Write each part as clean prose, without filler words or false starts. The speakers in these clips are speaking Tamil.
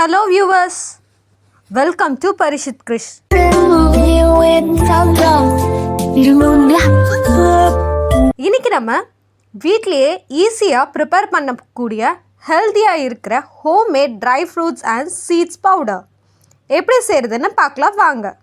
Hello viewers, welcome to Parishit Krish. இன்னைக்கு நம்ம வீட்லயே ஈஸியாக ப்ரிப்பேர் பண்ணக்கூடிய ஹெல்த்தியாக இருக்கிற homemade dry fruits and seeds powder எப்படி செய்கிறதுன்னு பார்க்கலாம் வாங்க.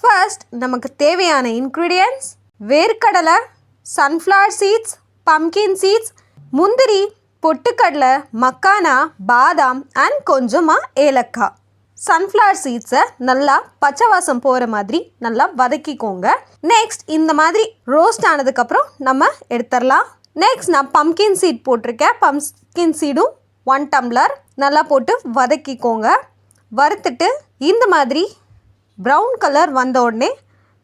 ஃபர்ஸ்ட் நமக்கு தேவையான இன்க்ரீடியன்ட்ஸ் வேர்க்கடலை, சன்ஃப்ளவர் சீட்ஸ், பம்கின் சீட்ஸ், முந்திரி, பொட்டுக்கடலை, மக்கானா, பாதாம் அண்ட் கொஞ்சமாக ஏலக்காய். சன்ஃப்ளவர் சீட்ஸை நல்லா பச்சை வாசம் போகிற மாதிரி நல்லா வதக்கிக்கோங்க. நெக்ஸ்ட் இந்த மாதிரி ரோஸ்ட் ஆனதுக்கப்புறம் நம்ம எடுத்துடலாம். நெக்ஸ்ட் நான் பம்கின் சீட் போட்டிருக்கேன். பம்கின் சீடும் 1 டம்ளர் நல்லா போட்டு வதக்கிக்கோங்க. வறுத்துட்டு இந்த மாதிரி ப்ரௌன் கலர் வந்த உடனே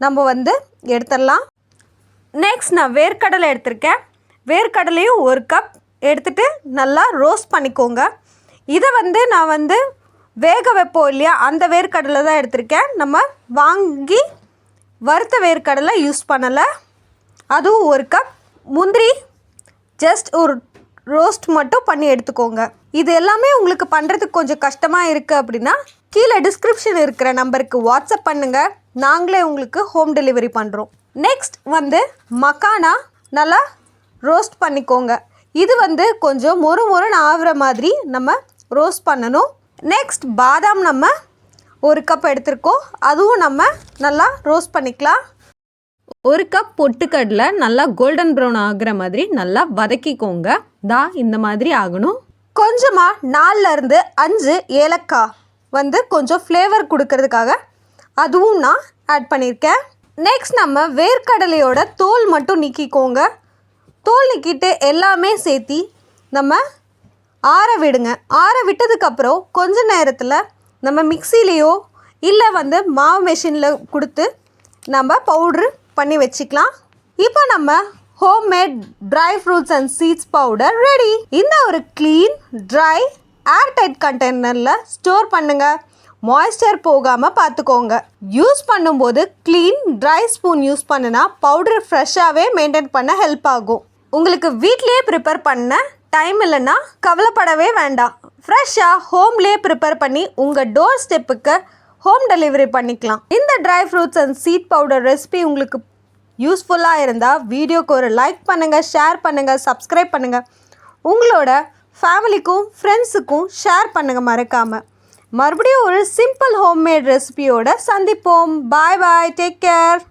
நம்ம எடுத்துடலாம். நெக்ஸ்ட் நான் வேர்க்கடலை எடுத்திருக்கேன். வேர்க்கடலையும் 1 கப் எடுத்துகிட்டு நல்லா ரோஸ்ட் பண்ணிக்கோங்க. இதை நான் வேக வைப்போம் இல்லையா, அந்த வேர்க்கடலை தான் எடுத்திருக்கேன். நம்ம வாங்கி வறுத்த வேர்க்கடலை யூஸ் பண்ணலை. அதுவும் 1 கப். முந்திரி ஜஸ்ட் ஒரு ரோஸ்ட் மட்டும் பண்ணி எடுத்துக்கோங்க. இது எல்லாமே உங்களுக்கு பண்ணுறதுக்கு கொஞ்சம் கஷ்டமாக இருக்குது அப்படின்னா கீழே டிஸ்கிரிப்ஷன் இருக்கிற நம்பருக்கு வாட்ஸ்அப் பண்ணுங்கள். நாங்களே உங்களுக்கு ஹோம் டெலிவரி பண்ணுறோம். நெக்ஸ்ட் மக்கானா நல்லா ரோஸ்ட் பண்ணிக்கோங்க. இது கொஞ்சம் மொறுன்னு ஆகிற மாதிரி நம்ம ரோஸ்ட் பண்ணணும். நெக்ஸ்ட் பாதாம் நம்ம 1 கப் எடுத்துருக்கோம். அதுவும் நம்ம நல்லா ரோஸ்ட் பண்ணிக்கலாம். 1 கப் பொட்டுக்கடலை நல்லா கோல்டன் ப்ரௌன் ஆகிற மாதிரி நல்லா வதக்கிக்கோங்க. இந்த மாதிரி ஆகணும். கொஞ்சமாக 4லேருந்து 5 ஏலக்காய் கொஞ்சம் ஃப்ளேவர் கொடுக்கறதுக்காக அதுவும் நான் ஆட் பண்ணியிருக்கேன். நெக்ஸ்ட் நம்ம வேர்க்கடலையோட தோல் மட்டும் நீக்கிக்கோங்க. தோல் நீக்கிட்டு எல்லாமே சேர்த்தி நம்ம ஆற விடுங்க. ஆற விட்டதுக்கப்புறம் கொஞ்ச நேரத்தில் நம்ம மிக்சிலேயோ இல்லை மாவு மெஷினில் கொடுத்து நம்ம பவுட்ரு பண்ணி வச்சுக்கலாம். இப்போ நம்ம homemade dry fruits and seeds powder ready. இந்த ஒரு க்ளீன் ட்ரை ஏர்டைட் கண்டெய்னரில் ஸ்டோர் பண்ணுங்கள். மாய்ஸ்சர் போகாமல் பார்த்துக்கோங்க. யூஸ் பண்ணும்போது க்ளீன் ட்ரை ஸ்பூன் யூஸ் பண்ணுனா பவுடர் ஃப்ரெஷ்ஷாகவே மெயின்டைன் பண்ண ஹெல்ப் ஆகும். உங்களுக்கு வீட்லேயே ப்ரிப்பேர் பண்ண டைம் இல்லைன்னா கவலைப்படவே வேண்டாம். ஃப்ரெஷ்ஷாக ஹோம்லேயே ப்ரிப்பேர் பண்ணி உங்கள் டோர் ஸ்டெப்புக்கு ஹோம் டெலிவரி பண்ணிக்கலாம். இந்த try fruits and seed powder recipe உங்களுக்கு யூஸ்ஃபுல்லாக இருந்தால் வீடியோக்கு ஒரு லைக் பண்ணுங்கள், ஷேர் பண்ணுங்கள், சப்ஸ்கிரைப் பண்ணுங்கள். உங்களோட ஃபேமிலிக்கும் ஃப்ரெண்ட்ஸுக்கும் ஷேர் பண்ணுங்கள் மறக்காமல். மறுபடியும் ஒரு சிம்பிள் ஹோம்மேட் ரெசிபியோட சந்திப்போம். பாய் பாய், டேக் கேர்.